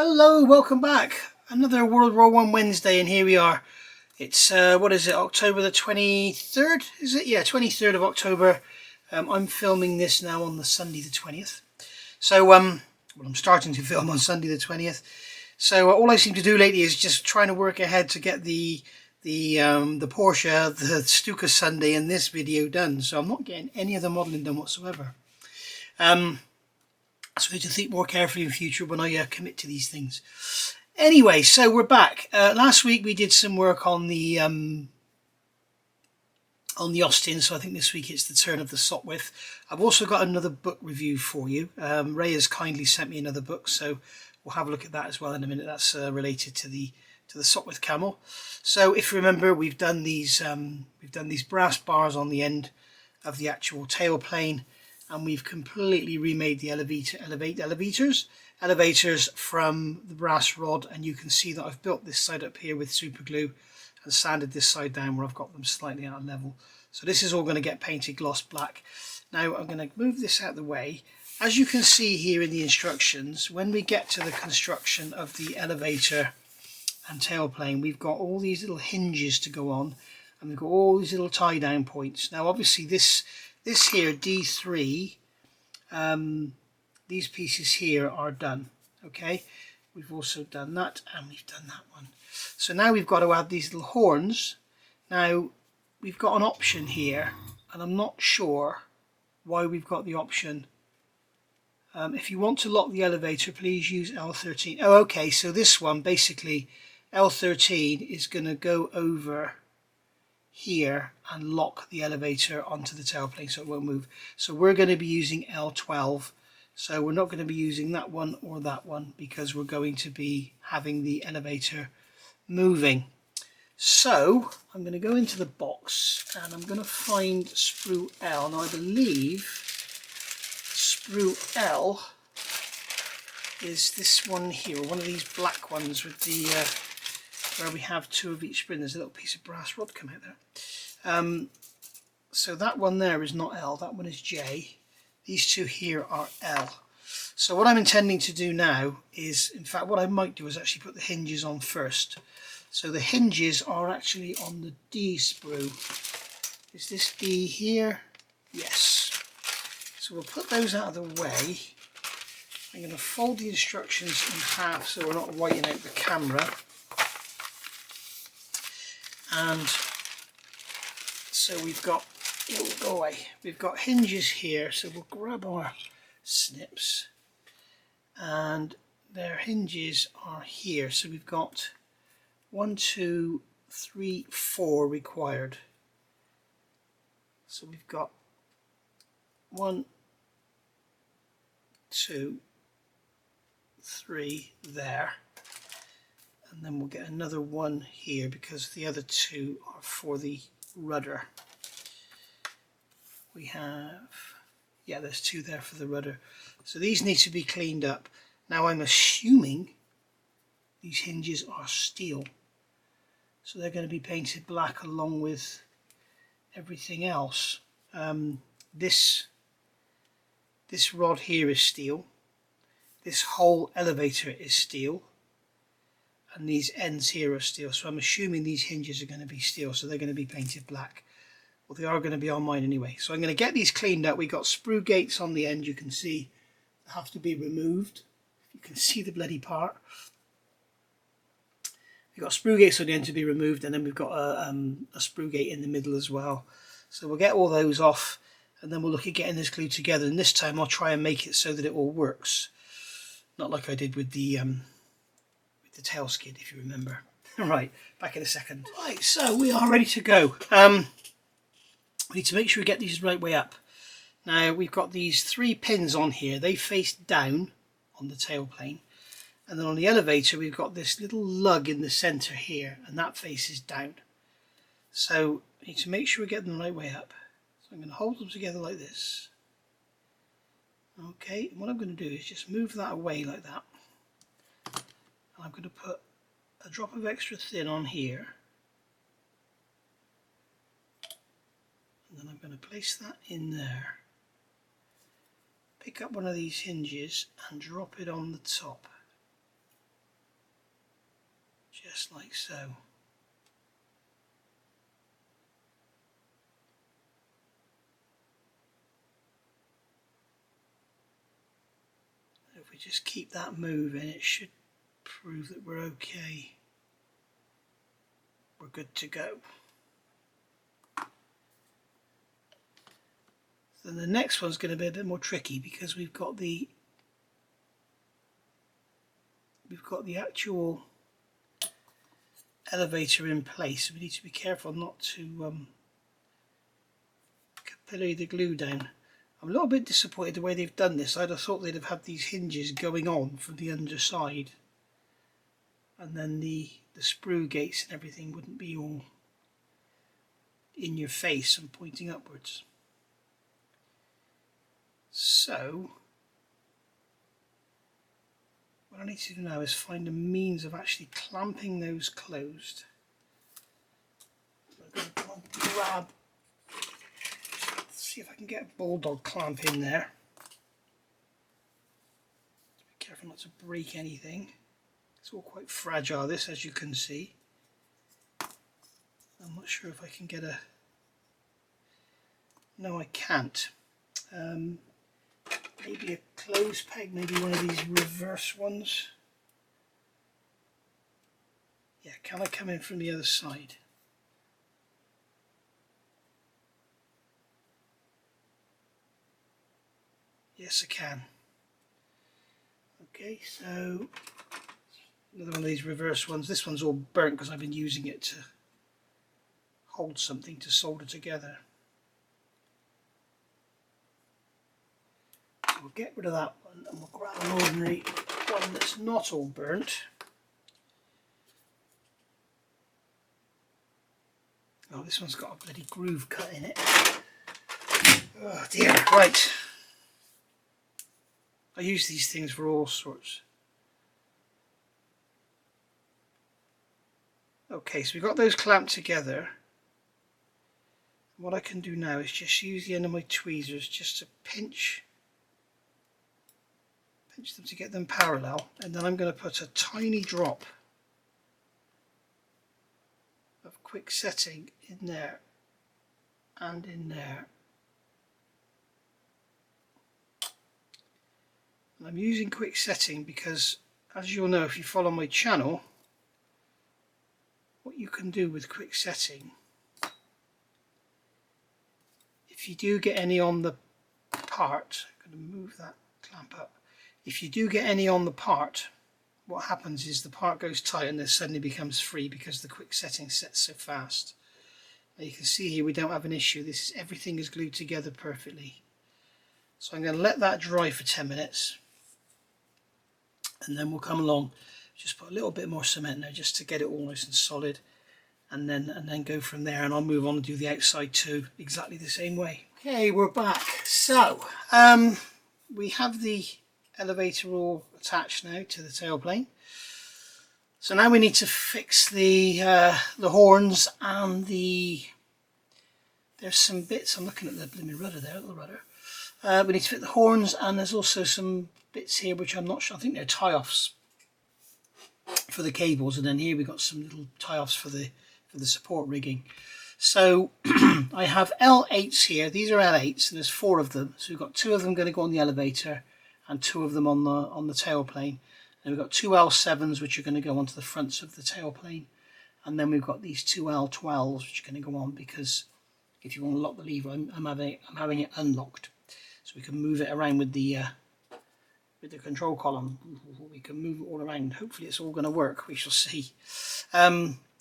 Hello, welcome back. Another World War I Wednesday, and here we are. It's, what is it, October the 23rd? Is it? Yeah, 23rd of October. I'm filming this now on the Sunday the 20th. So, well, I'm starting to film on Sunday the 20th. So all I seem to do lately is just trying to work ahead to get the Porsche, the Stuka Sunday, and this video done. So I'm not getting any of the modelling done whatsoever. So I need to think more carefully in future when I commit to these things. Anyway, so we're back. Last week we did some work on the Austin, so I think this week it's the turn of the Sopwith. I've also got another book review for you. Ray has kindly sent me another book, so we'll have a look at that as well in a minute. That's related to the Sopwith Camel. So if you remember, we've done these brass bars on the end of the actual tailplane. And we've completely remade the elevators from the brass rod, and you can see that I've built this side up here with super glue and sanded this side down where I've got them slightly out of level. So this is all going to get painted gloss black. Now I'm going to move this out of the way. As you can see here in the instructions, when we get to the construction of the elevator and tailplane, we've got all these little hinges to go on, and we've got all these little tie down points. Now obviously this here, D3, these pieces here are done. Okay, we've also done that, and we've done that one. So now we've got to add these little horns. Now we've got an option here, and I'm not sure why we've got the option. If you want to lock the elevator, please use L13. Oh, okay, so this one, basically, L13 is going to go over here and lock the elevator onto the tailplane so it won't move. So we're going to be using L12. So we're not going to be using that one or that one because we're going to be having the elevator moving. So I'm going to go into the box and I'm going to find sprue L. Now I believe sprue L is this one here, one of these black ones with the where we have two of each spring. There's a little piece of brass rod come out there. So that one there is not L, that one is J. These two here are L. So what I'm intending to do now is, in fact what I might do is actually put the hinges on first. So the hinges are actually on the D sprue. Is this D here? Yes. So we'll put those out of the way. I'm going to fold the instructions in half so we're not whiting out the camera. And so we've got, it will go away, we've got hinges here, so we'll grab our snips and their hinges are here. So we've got 1, 2, 3, 4 required. So we've got 1, 2, 3 there. And then we'll get another one here because the other two are for the rudder. We have, yeah, there's two there for the rudder. So these need to be cleaned up. Now I'm assuming these hinges are steel. So they're going to be painted black along with everything else. This rod here is steel. This whole elevator is steel. And these ends here are steel, so I'm assuming these hinges are going to be steel, so they're going to be painted black. Well, they are going to be on mine anyway. So I'm going to get these cleaned up. We've got sprue gates on the end, you can see, that have to be removed. You can see the bloody part. We've got sprue gates on the end to be removed, and then we've got a sprue gate in the middle as well. So we'll get all those off, and then we'll look at getting this glued together. And this time I'll try and make it so that it all works. Not like I did with the tail skid, if you remember. Right, back in a second. Right, so we are ready to go. We need to make sure we get these the right way up. Now we've got these 3 pins on here. They face down on the tailplane, and then on the elevator we've got this little lug in the center here, and that faces down. So we need to make sure we get them the right way up. So I'm going to hold them together like this. Okay, and what I'm going to do is just move that away like that. I'm going to put a drop of extra thin on here, and then I'm going to place that in there, pick up one of these hinges and drop it on the top. just like so. If we just keep that moving, it should prove that we're okay. We're good to go. Then the next one's going to be a bit more tricky because we've got the actual elevator in place. We need to be careful not to capillary the glue down. I'm a little bit disappointed the way they've done this. I'd have thought they'd have had these hinges going on from the underside, and then the sprue gates and everything wouldn't be all in your face and pointing upwards. So what I need to do now is find a means of actually clamping those closed. I'm going to come and grab, see if I can get a bulldog clamp in there. Be careful not to break anything. It's all quite fragile, this, as you can see. I'm not sure if I can get a... No, I can't. Maybe a close peg, maybe one of these reverse ones. Yeah, can I come in from the other side? Yes, I can. Okay, so another one of these reverse ones. This one's all burnt because I've been using it to hold something to solder together. We'll get rid of that one and we'll grab an ordinary one that's not all burnt. Oh, this one's got a bloody groove cut in it. Oh dear, right. I use these things for all sorts. Okay, so we've got those clamped together. What I can do now is just use the end of my tweezers just to pinch them to get them parallel, and then I'm going to put a tiny drop of quick setting in there and in there. And I'm using quick setting because, as you'll know if you follow my channel, what you can do with quick setting, if you do get any on the part, I'm going to move that clamp up. If you do get any on the part, what happens is the part goes tight and then suddenly becomes free because the quick setting sets so fast. Now you can see here we don't have an issue. Everything is glued together perfectly. So I'm going to let that dry for 10 minutes and then we'll come along, just put a little bit more cement there just to get it all nice and solid, and then go from there, and I'll move on and do the outside too exactly the same way. Okay, we're back. So we have the elevator all attached now to the tailplane. So now we need to fix the horns and there's some bits. I'm looking at the blooming rudder there, little rudder. We need to fit the horns, and there's also some bits here which I'm not sure. I think they're tie-offs for the cables, and then here we've got some little tie-offs for the support rigging. So I have L8s here. These are L8s, and there's 4 of them. So we've got 2 of them going to go on the elevator, and 2 of them on the tailplane. And we've got 2 L7s which are going to go onto the fronts of the tailplane, and then we've got these 2 L12s which are going to go on because if you want to lock the lever, I'm having it unlocked, so we can move it around with the control column. We can move it all around. Hopefully it's all going to work. We shall see.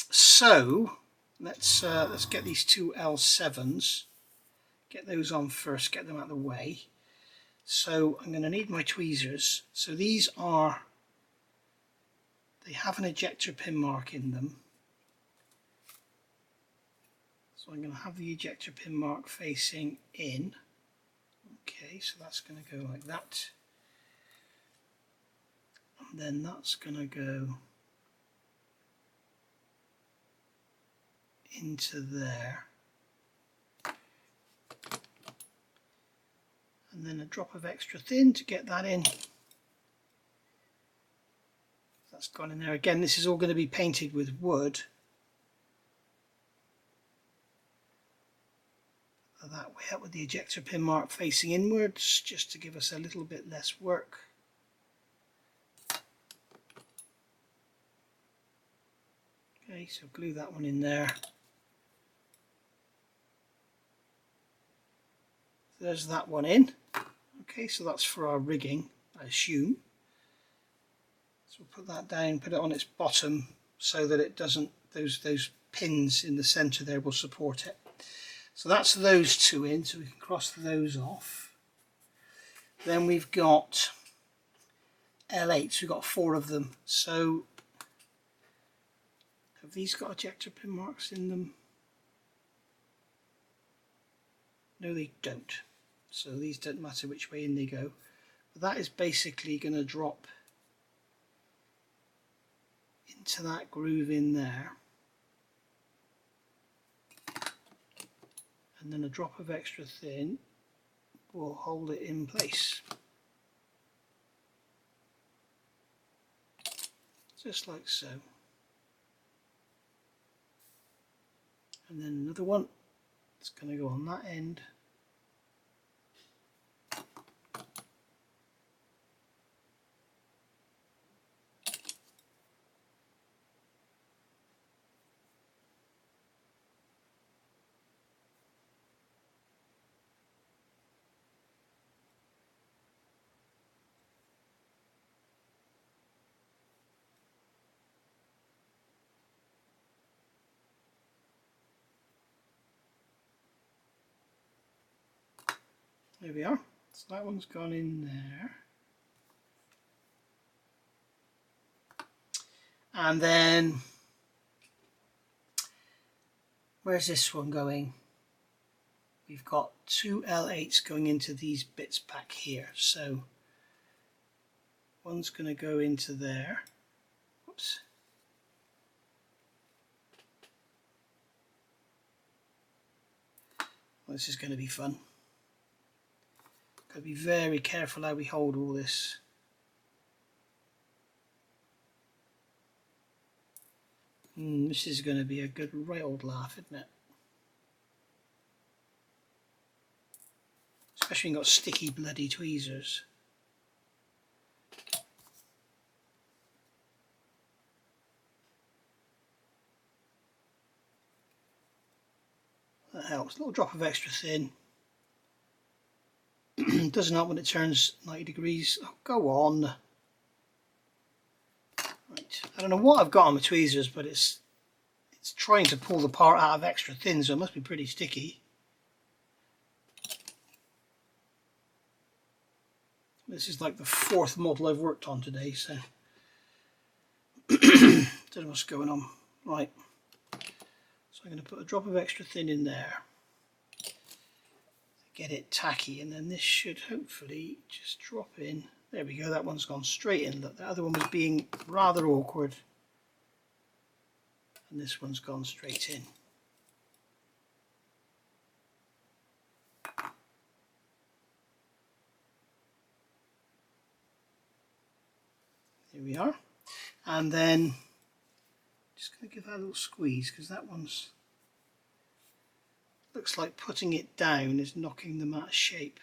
So let's get these 2 L7s, get those on first, get them out of the way. So I'm going to need my tweezers. So they have an ejector pin mark in them. So I'm going to have the ejector pin mark facing in. Okay, so that's going to go like that. And then that's going to go into there. And then a drop of extra thin to get that in. That's gone in there. Again, this is all going to be painted with wood. That way up with the ejector pin mark facing inwards, just to give us a little bit less work. Okay, so glue that one in there. There's that one in. Okay, so that's for our rigging, I assume. So we'll put that down, put it on its bottom so that it doesn't, those pins in the center there will support it. So that's those two in, so we can cross those off. Then we've got L8s, we've got 4 of them. So have these got ejector pin marks in them? No, they don't. So these don't matter which way in they go. But that is basically going to drop into that groove in there. And then a drop of extra thin will hold it in place. Just like so. And then another one. It's going to go on that end. There we are. So that one's gone in there. And then, where's this one going? We've got 2 L8s going into these bits back here. So one's going to go into there. Whoops. Well, this is going to be fun. Got to be very careful how we hold all this. This is going to be a good right old laugh, isn't it? Especially when you've got sticky bloody tweezers. That helps. A little drop of extra thin. Doesn't help when it turns 90 degrees. Oh, go on. Right. I don't know what I've got on my tweezers, but it's trying to pull the part out of extra thin, so it must be pretty sticky. This is like the 4th model I've worked on today, so don't know what's going on. Right. So I'm going to put a drop of extra thin in there. Get it tacky, and then this should hopefully just drop in. There we go, that one's gone straight in. Look, the other one was being rather awkward, and this one's gone straight in. Here we are. And then just going to give that a little squeeze, because that one's looks like putting it down is knocking them out of shape.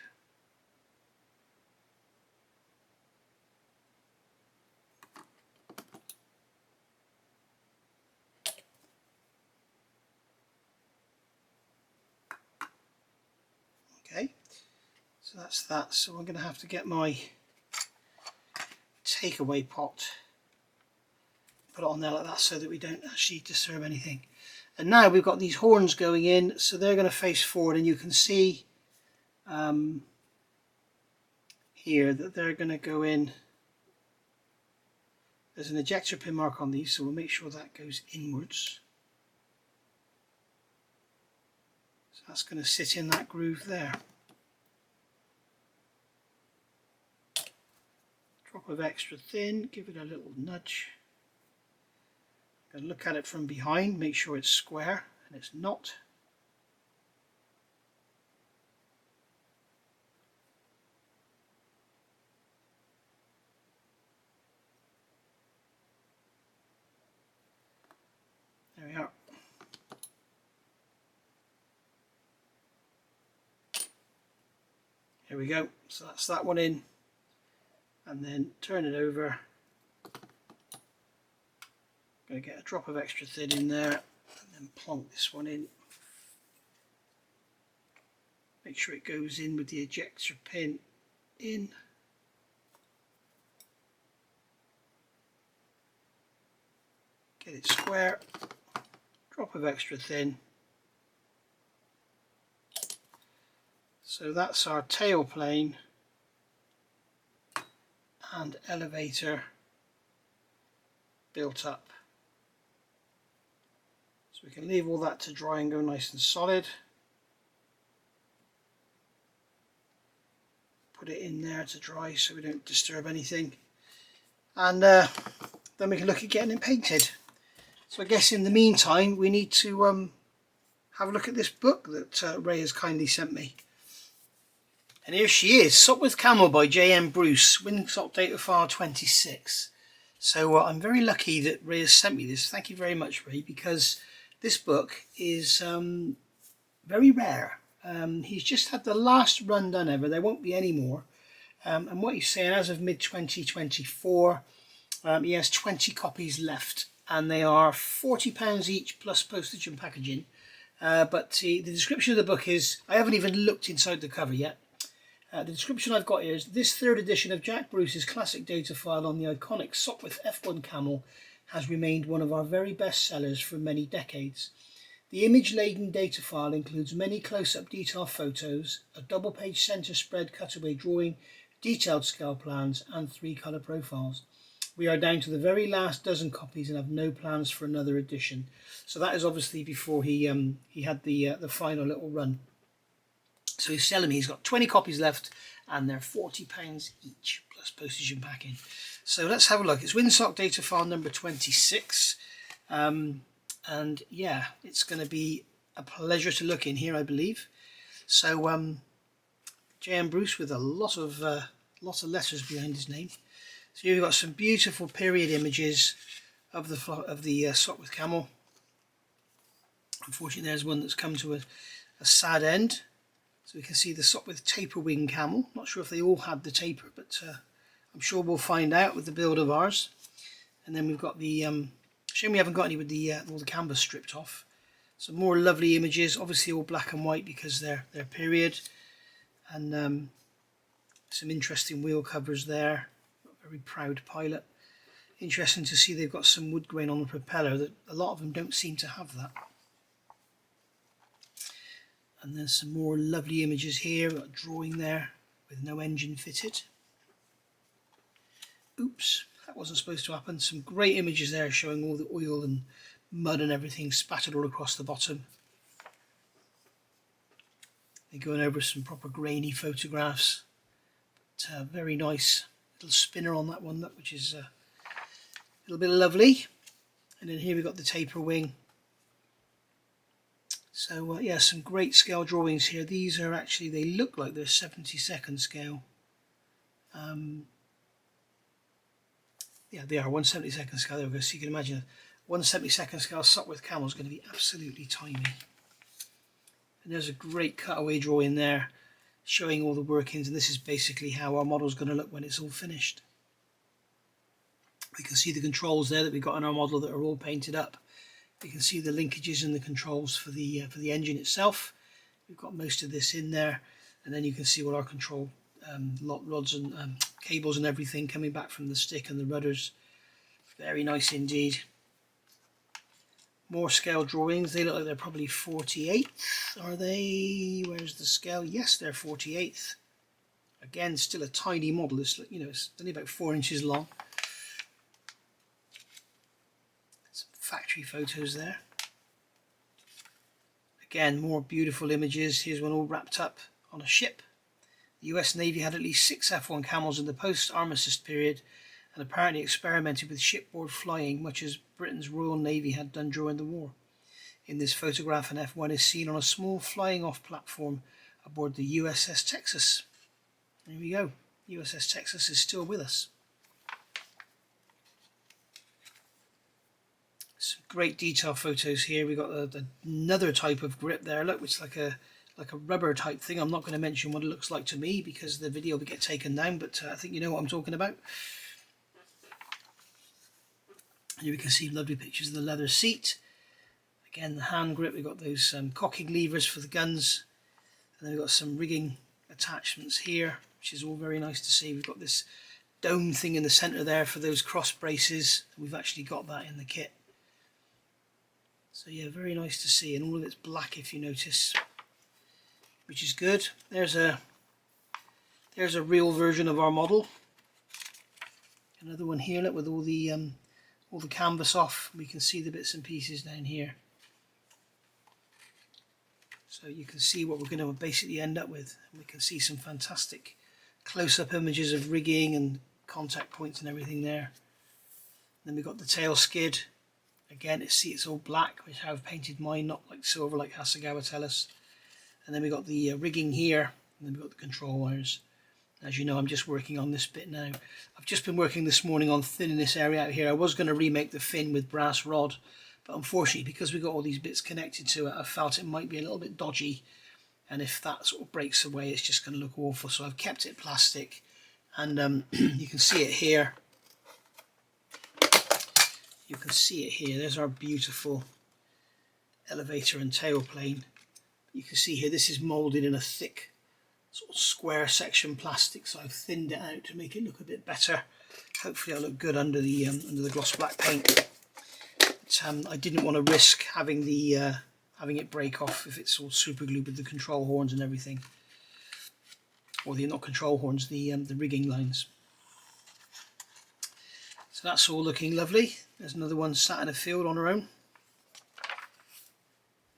Okay, so that's that. So I'm going to have to get my takeaway pot, put it on there like that so that we don't actually disturb anything. And now we've got these horns going in, so they're going to face forward, and you can see here that they're going to go in. There's an ejector pin mark on these, so we'll make sure that goes inwards. So that's going to sit in that groove there. Drop of extra thin, give it a little nudge. And look at it from behind, make sure it's square, and it's not. Here we go. So that's that one in, and then turn it over. Going to get a drop of extra thin in there, and then plonk this one in. Make sure it goes in with the ejector pin in. Get it square. Drop of extra thin. So that's our tailplane and elevator built up. So we can leave all that to dry and go nice and solid. Put it in there to dry so we don't disturb anything. And then we can look at getting it painted. So I guess in the meantime we need to have a look at this book that Ray has kindly sent me. And here she is, Sopwith Camel by J.M. Bruce, Windsock data file 26. So I'm very lucky that Ray has sent me this. Thank you very much, Ray, because this book is very rare. He's just had the last run done ever. There won't be any more. And what he's saying, as of mid-2024, he has 20 copies left. And they are £40 each plus postage and packaging. But the description of the book is, I haven't even looked inside the cover yet. The description I've got here is, this third edition of Jack Bruce's classic data file on the iconic Sopwith F1 Camel has remained one of our very best sellers for many decades. The image-laden data file includes many close-up detail photos, a double-page centre spread cutaway drawing, detailed scale plans and 3 colour profiles. We are down to the very last dozen copies and have no plans for another edition. So that is obviously before he had the final little run. So he's telling me he's got 20 copies left and they're £40 each plus postage and packing. So let's have a look. It's Windsock data file number 26. And yeah, it's going to be a pleasure to look in here, I believe. So J.M. Bruce with a lot of letters behind his name. So here we've got some beautiful period images of the Sopwith Camel. Unfortunately, there's one that's come to a sad end. So we can see the Sopwith taper wing camel. Not sure if they all had the taper, but I'm sure we'll find out with the build of ours. And then we've got the shame we haven't got any with the all the canvas stripped off. Some more lovely images, obviously all black and white because they're period, and some interesting wheel covers there. Very proud pilot. Interesting to see they've got some wood grain on the propeller. That a lot of them don't seem to have that. And there's some more lovely images here. We've got a drawing there with no engine fitted. Oops, that wasn't supposed to happen. Some great images there showing all the oil and mud and everything spattered all across the bottom. They're going over some proper grainy photographs. But, very nice little spinner on that one, which is a little bit lovely. And then here we've got the taper wing. So yeah, some great scale drawings here. These are actually, they look like they're 72nd scale. Yeah, they are 1/72nd scale. There we go. So you can imagine a 1/72nd scale Sopwith Camel is going to be absolutely tiny. And there's a great cutaway drawing there showing all the workings, and this is basically how our model is going to look when it's all finished. We can see the controls there that we've got in our model that are all painted up. We can see the linkages and the controls for the engine itself. We've got most of this in there, and then you can see all our control rods and cables and everything coming back from the stick and the rudders. Very nice indeed. More scale drawings. They look like they're probably 48th. Are they? Where's the scale? Yes, they're 48th. Again, still a tiny model. It's, you know, it's only about 4 inches long. Factory photos there. Again, more beautiful images. Here's one all wrapped up on a ship. The US Navy had at least 6 F1 Camels in the post-armistice period and apparently experimented with shipboard flying, much as Britain's Royal Navy had done during the war. In this photograph, an F1 is seen on a small flying-off platform aboard the USS Texas. There we go. USS Texas is still with us. Some great detail photos here. We've got another type of grip there. Look, it's like like a rubber type thing. I'm not going to mention what it looks like to me because the video will get taken down, but I think you know what I'm talking about. Here we can see lovely pictures of the leather seat. Again, the hand grip, we've got those cocking levers for the guns, and then we've got some rigging attachments here, which is all very nice to see. We've got this dome thing in the centre there for those cross braces. We've actually got that in the kit. So yeah, very nice to see, and all of it's black if you notice, which is good. There's a real version of our model. Another one here, look, with all the canvas off. We can see the bits and pieces down here. So you can see what we're going to basically end up with. We can see some fantastic close-up images of rigging and contact points and everything there. Then we've got the tail skid. Again, it's all black, which I've painted mine, not like silver like Hasegawa tell us. And then we've got the rigging here, and then we've got the control wires. As you know, I'm just working on this bit now. I've just been working this morning on thinning this area out here. I was going to remake the fin with brass rod, but unfortunately, because we've got all these bits connected to it, I felt it might be a little bit dodgy. And if that sort of breaks away, it's just going to look awful. So I've kept it plastic, and you can see it here. You can see it here. There's our beautiful elevator and tailplane. You can see here, this is moulded in a thick sort of square section plastic, so I've thinned it out to make it look a bit better. Hopefully it'll look good under the gloss black paint. But, I didn't want to risk having it break off if it's all super glued with the control horns and everything, or the not control horns, the rigging lines. So that's all looking lovely. There's another one sat in a field on her own.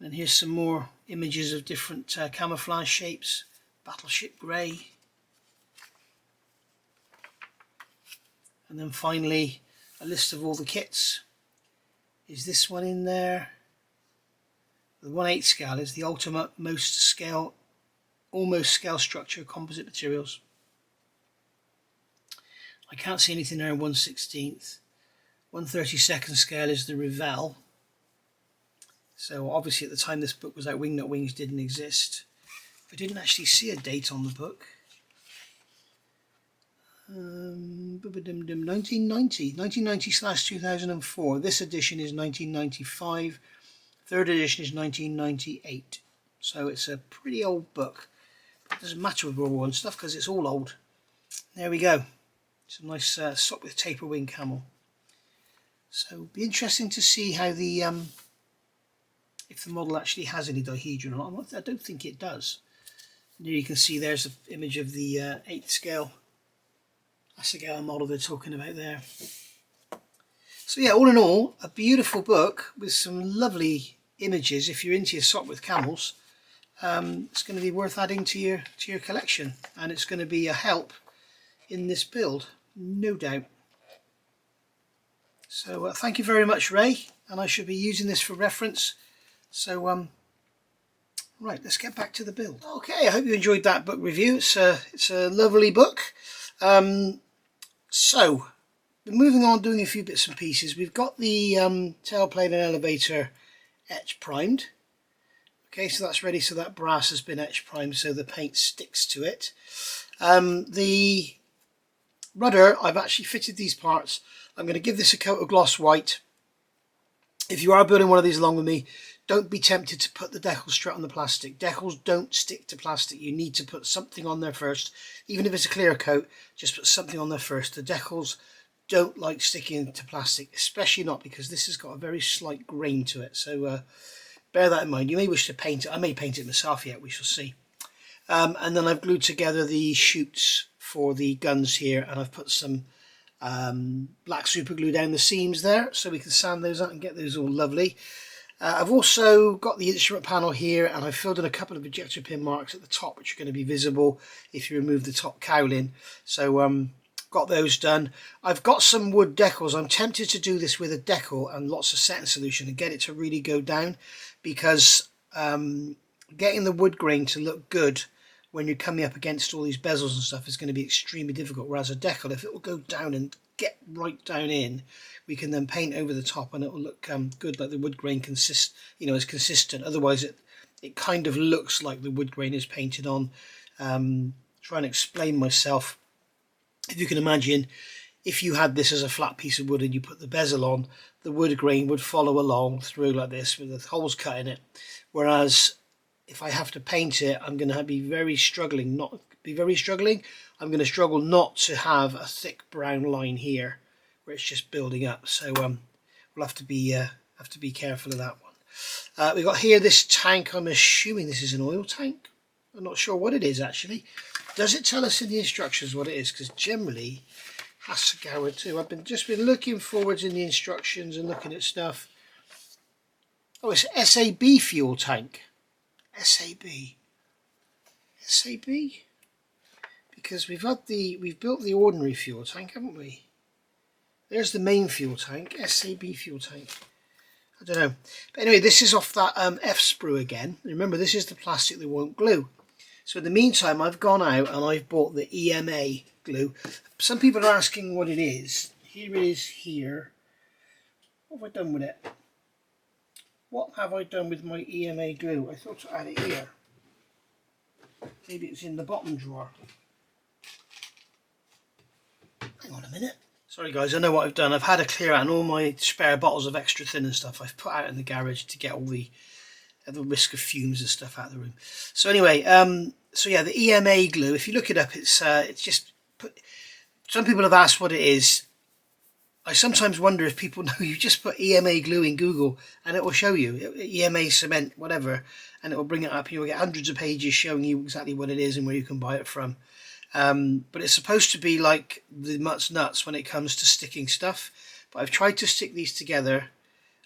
And here's some more images of different camouflage shapes. Battleship grey. And then finally a list of all the kits. Is this one in there? The 1/8 scale is the ultimate almost scale structure composite materials. I can't see anything there in 1/16. 1/32 scale is the Revell. So obviously at the time this book was out, Wingnut Wings didn't exist. I didn't actually see a date on the book. 1990/2004. This edition is 1995. Third edition is 1998. So it's a pretty old book. It doesn't matter with World War I stuff because it's all old. There we go. It's a nice Sopwith taper wing camel. So it'll be interesting to see how the if the model actually has any dihedron or not. I don't think it does. And here you can see there's an image of the 8th scale Hasegawa model they're talking about there. So yeah, all in all, a beautiful book with some lovely images. If you're into your Sopwith camels, it's going to be worth adding to your collection, and it's going to be a help in this build, no doubt. So thank you very much, Ray, and I should be using this for reference. So right, let's get back to the build. Okay, I hope you enjoyed that book review. It's a lovely book. So moving on, doing a few bits and pieces. We've got the tailplane and elevator etch primed. Okay, so that's ready. So that brass has been etch primed, so the paint sticks to it. The rudder, I've actually fitted these parts. I'm going to give this a coat of gloss white. If you are building one of these along with me, don't be tempted to put the decal straight on the plastic. Decals don't stick to plastic. You need to put something on there first. Even if it's a clear coat, just put something on there first. The decals don't like sticking to plastic, especially not because this has got a very slight grain to it. So bear that in mind. You may wish to paint it. I may paint it myself yet, we shall see. And then I've glued together the chutes for the guns here, and I've put some black super glue down the seams there so we can sand those out and get those all lovely. I've also got the instrument panel here, and I've filled in a couple of ejector pin marks at the top which are going to be visible if you remove the top cowling. So got those done. I've got some wood decals. I'm tempted to do this with a decal and lots of setting solution and get it to really go down, because getting the wood grain to look good when you're coming up against all these bezels and stuff is going to be extremely difficult, whereas a decal, if it will go down and get right down in, we can then paint over the top and it will look good, like the wood grain is consistent. Otherwise it kind of looks like the wood grain is painted on. Trying to explain myself, if you can imagine, if you had this as a flat piece of wood and you put the bezel on, the wood grain would follow along through like this with the holes cut in it. Whereas if I have to paint it, I'm going to be very struggling, I'm going to struggle not to have a thick brown line here where it's just building up. So we'll have to be careful of that one. We've got here this tank. I'm assuming this is an oil tank. I'm not sure what it is actually. Does it tell us in the instructions what it is? Because generally has to go too. I've just been looking forwards in the instructions and looking at stuff. Oh, it's SAB fuel tank. SAB. Because we've built the ordinary fuel tank, haven't we? There's the main fuel tank, SAB fuel tank. I don't know. But anyway, this is off that F sprue again. Remember, this is the plastic that won't glue. So in the meantime, I've gone out and I've bought the EMA glue. Some people are asking what it is. Here it is here. What have I done with it? What have I done with my EMA glue? I thought I had it here. Maybe it's in the bottom drawer. Hang on a minute. Sorry guys, I know what I've done. I've had to clear out all my spare bottles of extra thin and stuff I've put out in the garage to get all the risk of fumes and stuff out of the room. So anyway, so yeah, the EMA glue, if you look it up, it's just some people have asked what it is. I sometimes wonder if people know. You just put EMA glue in Google and it will show you EMA cement, whatever, and it will bring it up. You'll get hundreds of pages showing you exactly what it is and where you can buy it from. But it's supposed to be like the Mutt's nuts when it comes to sticking stuff. But I've tried to stick these together,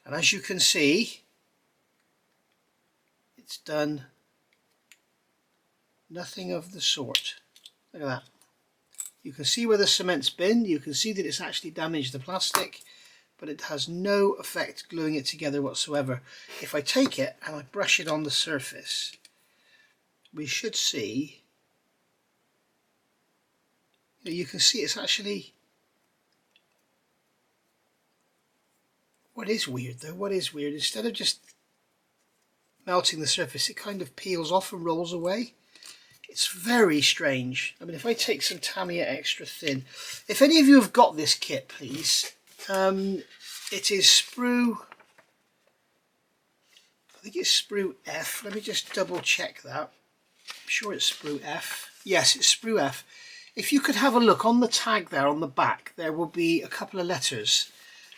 and as you can see, it's done nothing of the sort. Look at that. You can see where the cement's been. You can see that it's actually damaged the plastic, but it has no effect gluing it together whatsoever. If I take it and I brush it on the surface, we should see, you can see it's actually, what is weird though, instead of just melting the surface, it kind of peels off and rolls away. It's very strange. I mean, if I take some Tamiya extra thin, if any of you have got this kit, please, it is sprue, I think it's sprue F. Let me just double check that. I'm sure it's sprue F. Yes, it's sprue F. If you could have a look on the tag there on the back, there will be a couple of letters,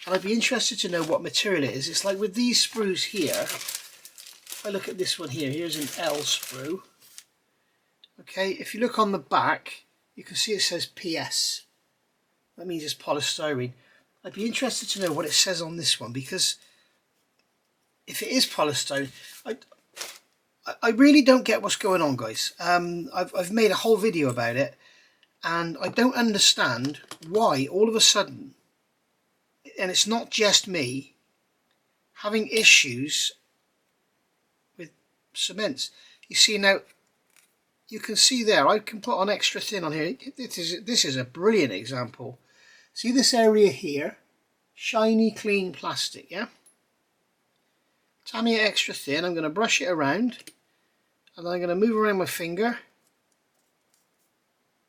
and I'd be interested to know what material it is. It's like with these sprues here. If I look at this one here, here's an L sprue. Okay, if you look on the back, you can see it says PS. That means it's polystyrene. I'd be interested to know what it says on this one, because if it is polystyrene, I really don't get what's going on, guys. I've made a whole video about it, and I don't understand why all of a sudden, and it's not just me, having issues with cements. You see now, you can see there, I can put on extra thin on here. This is a brilliant example. See this area here? Shiny, clean plastic, yeah? Tamiya extra thin, I'm going to brush it around, and then I'm going to move around my finger.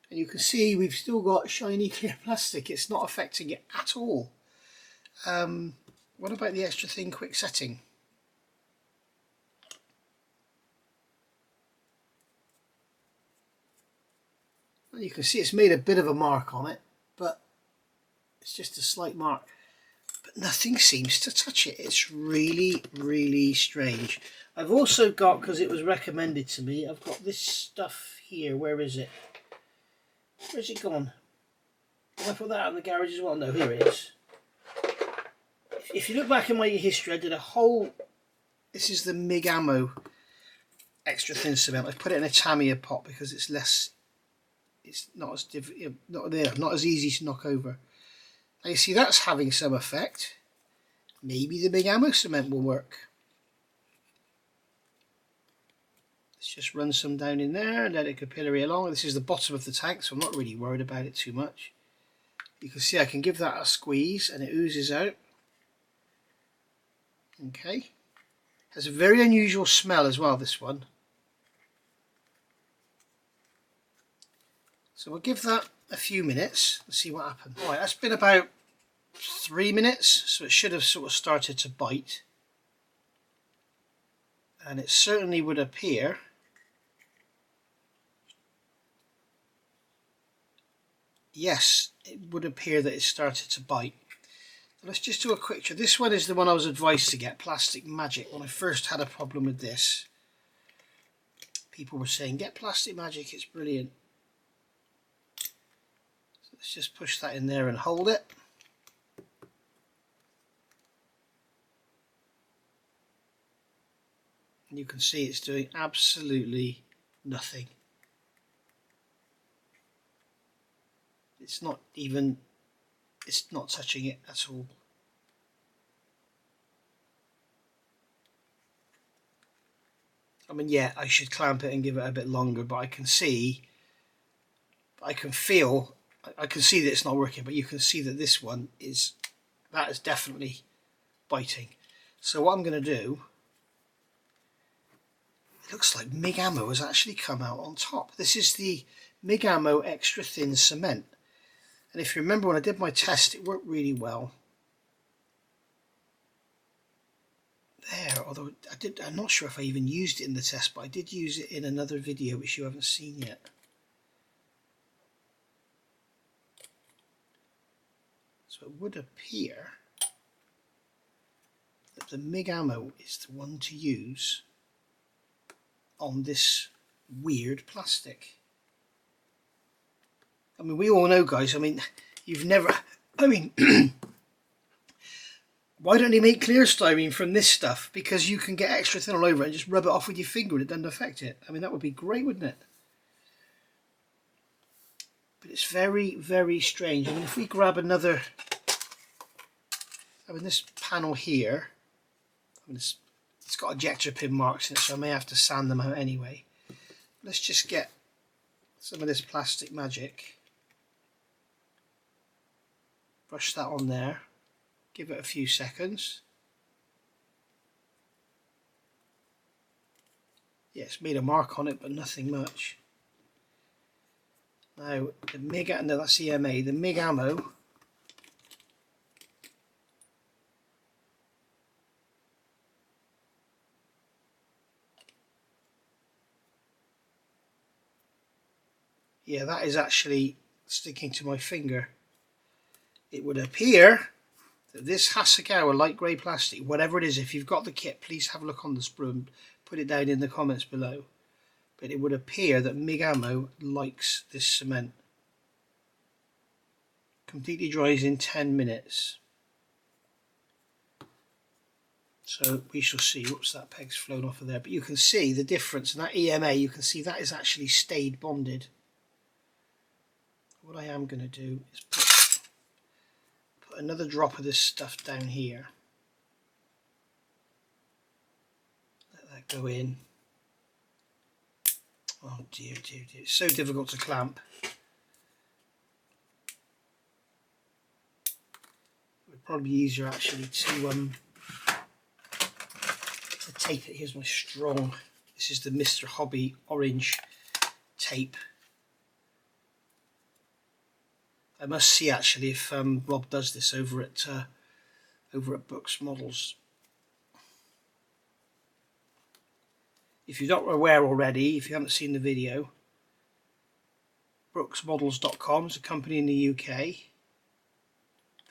And you can see we've still got shiny, clear plastic. It's not affecting it at all. What about the extra thin quick setting? You can see it's made a bit of a mark on it, but it's just a slight mark. But nothing seems to touch it. It's really, really strange. I've also got, because it was recommended to me, I've got this stuff here. Where is it? Where's it gone? Did I put that out in the garage as well? No, here it is. If you look back in my history, I did a whole, this is the MIG Ammo extra thin cement. I've put it in a Tamiya pot because it's less, it's not as easy to knock over. Now you see that's having some effect. Maybe the MIG Ammo cement will work. Let's just run some down in there and let it capillary along. This is the bottom of the tank, so I'm not really worried about it too much. You can see I can give that a squeeze and it oozes out. Okay. Has a very unusual smell as well, this one. So we'll give that a few minutes and see what happens. Right, that's been about 3 minutes, so it should have sort of started to bite. And it certainly would appear yes, it would appear that it started to bite. Let's just do a quick check. This one is the one I was advised to get, Plastic Magic. When I first had a problem with this, people were saying, get Plastic Magic, it's brilliant. So let's just push that in there and hold it. And you can see it's doing absolutely nothing. It's not touching it at all. I mean, yeah, I should clamp it and give it a bit longer, but I can see, I can see that it's not working, but you can see that this one is definitely biting. So what I'm going to do, it looks like MIG Ammo has actually come out on top. This is the MIG Ammo Extra Thin Cement. And if you remember when I did my test, it worked really well. There, although I'm not sure if I even used it in the test, but I did use it in another video which you haven't seen yet. So it would appear that the MIG Ammo is the one to use on this weird plastic. I mean, we all know, guys, I mean, why don't they make clear styrene from this stuff? Because you can get extra thin all over it and just rub it off with your finger and it doesn't affect it. I mean, that would be great, wouldn't it? But it's very, very strange. I mean, if we grab another, this panel here, it's got ejector pin marks in it, so I may have to sand them out anyway. Let's just get some of this Plastic Magic. Brush that on there. Give it a few seconds. Yeah, it's made a mark on it, but nothing much. Now, the MIG, no, that's EMA. The MIG Ammo. Yeah, that is actually sticking to my finger. It would appear that this Hasegawa light grey plastic, whatever it is, if you've got the kit, please have a look on the sprue and put it down in the comments below. But it would appear that MIG Ammo likes this cement. Completely dries in 10 minutes. So we shall see. Whoops, that peg's flown off of there. But you can see the difference. And that EMA, you can see that is actually stayed bonded. What I am going to do is put another drop of this stuff down here. Let that go in. Oh dear, dear, dear. It's so difficult to clamp. It would probably be easier actually to tape it. Here's my strong. This is the Mr. Hobby orange tape. I must see actually if Rob does this over at Brooks Models. If you're not aware already, if you haven't seen the video, brooksmodels.com is a company in the UK.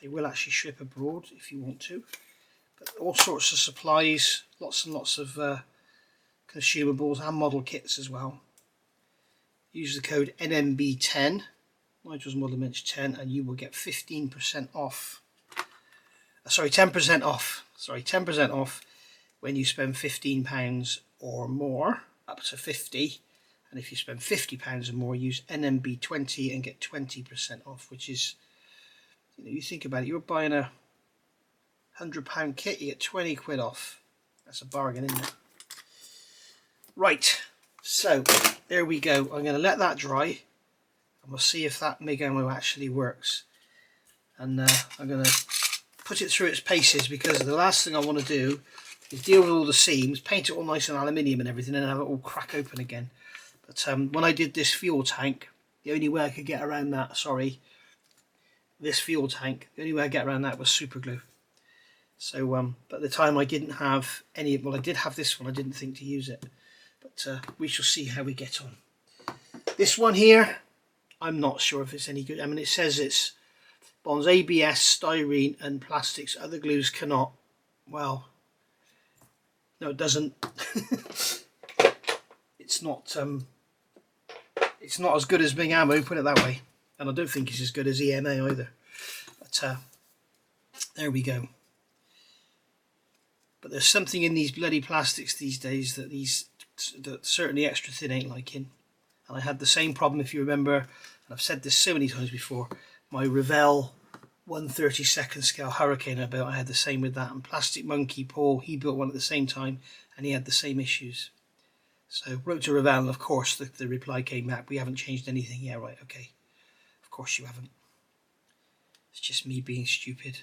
They will actually ship abroad if you want to. But all sorts of supplies, lots and lots of consumables and model kits as well. Use the code NMB10. Nigel's Model Image 10, and you will get 15% off. Sorry, 10% off. Sorry, 10% off when you spend £15 or more, up to 50. And if you spend £50 or more, use NMB20 and get 20% off, which is, you think about it, you're buying a £100 kit, you get 20 quid off. That's a bargain, isn't it? Right, so there we go. I'm going to let that dry. We'll see if that MIG Ammo actually works, and I'm going to put it through its paces, because the last thing I want to do is deal with all the seams, paint it all nice and aluminium and everything, and have it all crack open again. But when I did this fuel tank, the only way I could get around that, this fuel tank, the only way I get around that was super glue. So but at the time I didn't have any, well, I did have this one, I didn't think to use it, but we shall see how we get on. This one here, I'm not sure if it's any good. I mean, it says it's bonds ABS, styrene and plastics, other glues cannot. Well, no, it doesn't. It's not as good as Big Ammo, put it that way, and I don't think it's as good as EMA either, but there we go. But there's something in these bloody plastics these days that certainly extra thin ain't liking. And I had the same problem, if you remember, and I've said this so many times before, my Revell 1/32 scale Hurricane I built, I had the same with that. And Plastic Monkey Paul, he built one at the same time and he had the same issues. So wrote to Revell, and of course the reply came back, we haven't changed anything. Yeah, right, okay. Of course you haven't. It's just me being stupid.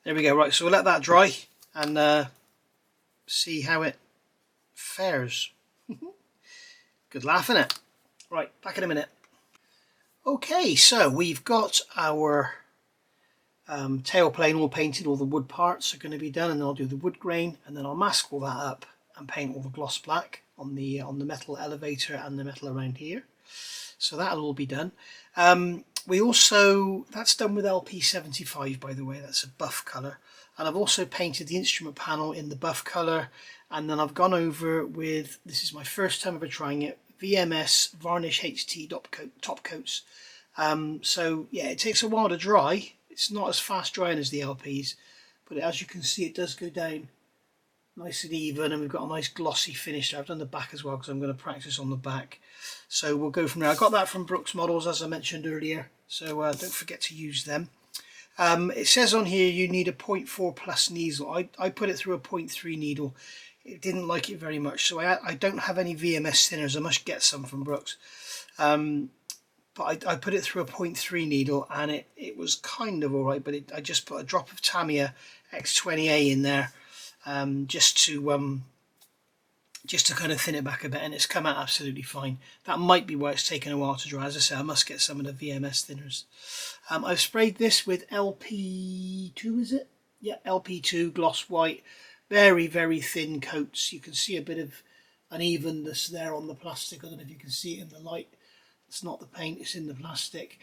There we go. Right, so we'll let that dry and see how it fares. Good laugh, innit? Right, back in a minute. Okay, so we've got our tailplane all painted. All the wood parts are going to be done, and then I'll do the wood grain, and then I'll mask all that up and paint all the gloss black on the metal elevator and the metal around here. So that'll all be done. We also, that's done with LP75, by the way, that's a buff colour, and I've also painted the instrument panel in the buff colour, and then I've gone over with, this is my first time ever trying it, VMS Varnish HT top coats. So yeah, it takes a while to dry. It's not as fast drying as the LPs, but as you can see it does go down nice and even, and we've got a nice glossy finish there. I've done the back as well because I'm going to practice on the back. So we'll go from there. I got that from Brooks Models, as I mentioned earlier, so don't forget to use them. It says on here you need a 0.4 plus needle. I put it through a 0.3 needle. It didn't like it very much, so I don't have any VMS thinners. I must get some from Brooks. But I put it through a 0.3 needle, and it was kind of alright, but I just put a drop of Tamiya X20A in there, just to kind of thin it back a bit, and it's come out absolutely fine. That might be why it's taken a while to dry. As I say, I must get some of the VMS thinners. I've sprayed this with LP2, is it? Yeah, LP2 gloss white. Very, very thin coats. You can see a bit of unevenness there on the plastic. I don't know if you can see it in the light. It's not the paint, it's in the plastic.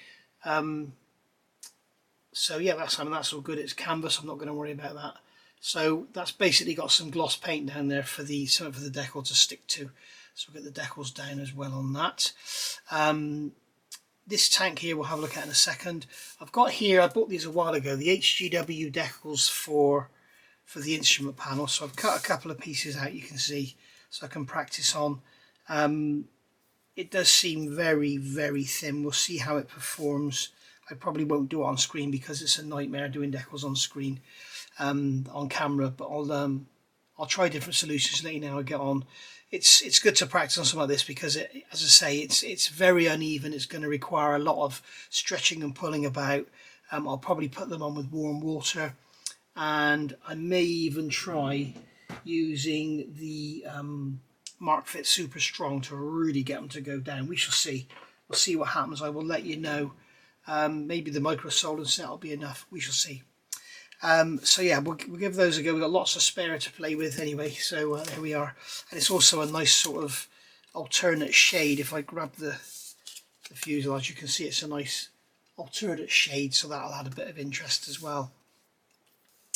So yeah, that's all good. It's canvas, I'm not going to worry about that. So that's basically got some gloss paint down there for something for the decal to stick to. So we'll get the decals down as well on that. This tank here we'll have a look at in a second. I've got here, I bought these a while ago, the HGW decals for the instrument panel. So I've cut a couple of pieces out, you can see, so I can practice on. It does seem very, very thin. We'll see how it performs. I probably won't do it on screen because it's a nightmare doing decals on screen, on camera, but I'll try different solutions, let you know how I get on. It's good to practice on something like this because, as I say, it's very uneven. It's going to require a lot of stretching and pulling about. I'll probably put them on with warm water, and I may even try using the Mark Fit Super Strong to really get them to go down. We shall see. We'll see what happens. I will let you know. Maybe the micro solid set will be enough. We shall see. So yeah, we'll give those a go. We've got lots of spare to play with anyway, so there we are. And it's also a nice sort of alternate shade. If I grab the fuselage, you can see it's a nice alternate shade, so that'll add a bit of interest as well.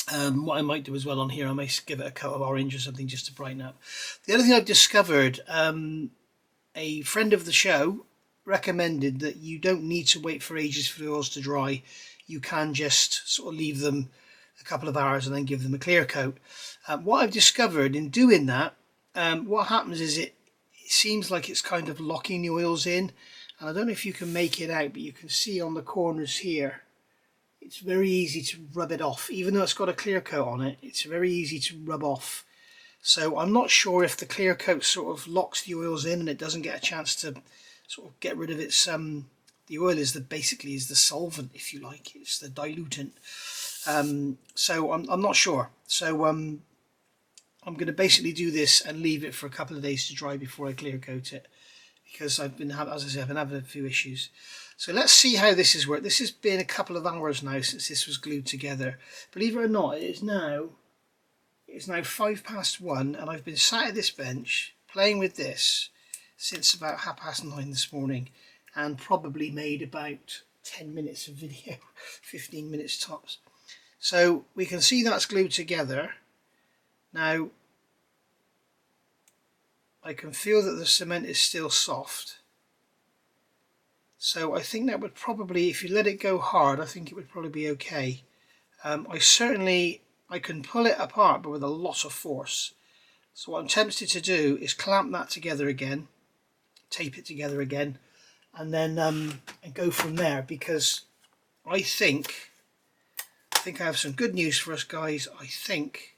What I might do as well on here, I may give it a coat of orange or something just to brighten up. The other thing I've discovered, a friend of the show recommended that you don't need to wait for ages for the oils to dry. You can just sort of leave them a couple of hours and then give them a clear coat. What I've discovered in doing that, what happens is it seems like it's kind of locking the oils in, and I don't know if you can make it out, but you can see on the corners here it's very easy to rub it off. Even though it's got a clear coat on it, it's very easy to rub off. So I'm not sure if the clear coat sort of locks the oils in and it doesn't get a chance to sort of get rid of its the The oil is basically is the solvent, if you like. It's the dilutant. So I'm not sure. So I'm going to basically do this and leave it for a couple of days to dry before I clear coat it, because as I said, I've been having a few issues. So let's see how this has worked. This has been a couple of hours now since this was glued together. Believe it or not, it's now 1:05, and I've been sat at this bench playing with this since about 9:30 this morning, and probably made about 10 minutes of video, 15 minutes tops. So we can see that's glued together. Now I can feel that the cement is still soft. So I think that would probably, if you let it go hard, I think it would probably be okay. I can pull it apart, but with a lot of force. So what I'm tempted to do is clamp that together again, tape it together again, and then and go from there, because I think I have some good news for us guys. I think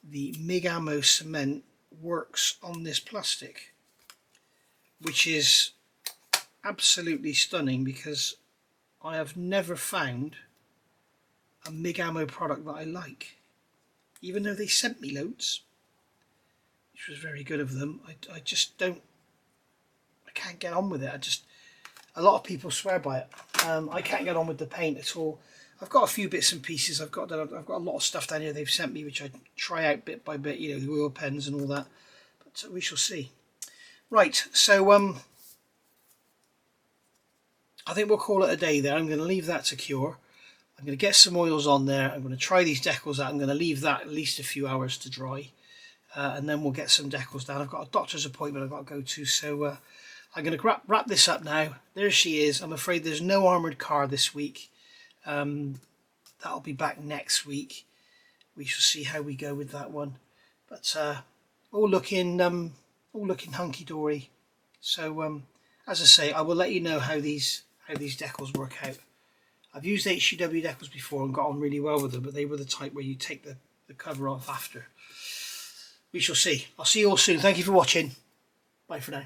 the MIG Ammo cement works on this plastic, which is absolutely stunning, because I have never found a MIG Ammo product that I like, even though they sent me loads, which was very good of them. I just don't, I can't get on with it. A lot of people swear by it. I can't get on with the paint at all. I've got a few bits and pieces. I've got a lot of stuff down here they've sent me, which I try out bit by bit, you know, the oil pens and all that, but we shall see. Right, so I think we'll call it a day there. I'm going to leave that to cure. I'm going to get some oils on there. I'm going to try these decals out. I'm going to leave that at least a few hours to dry, and then we'll get some decals down. I've got a doctor's appointment I've got to go to, so I'm going to wrap this up now. There she is. I'm afraid there's no armoured car this week. That'll be back next week. We shall see how we go with that one. But all looking hunky-dory. So as I say, I will let you know how these decals work out. I've used HGW decals before and got on really well with them, but they were the type where you take the cover off after. We shall see. I'll see you all soon. Thank you for watching. Bye for now.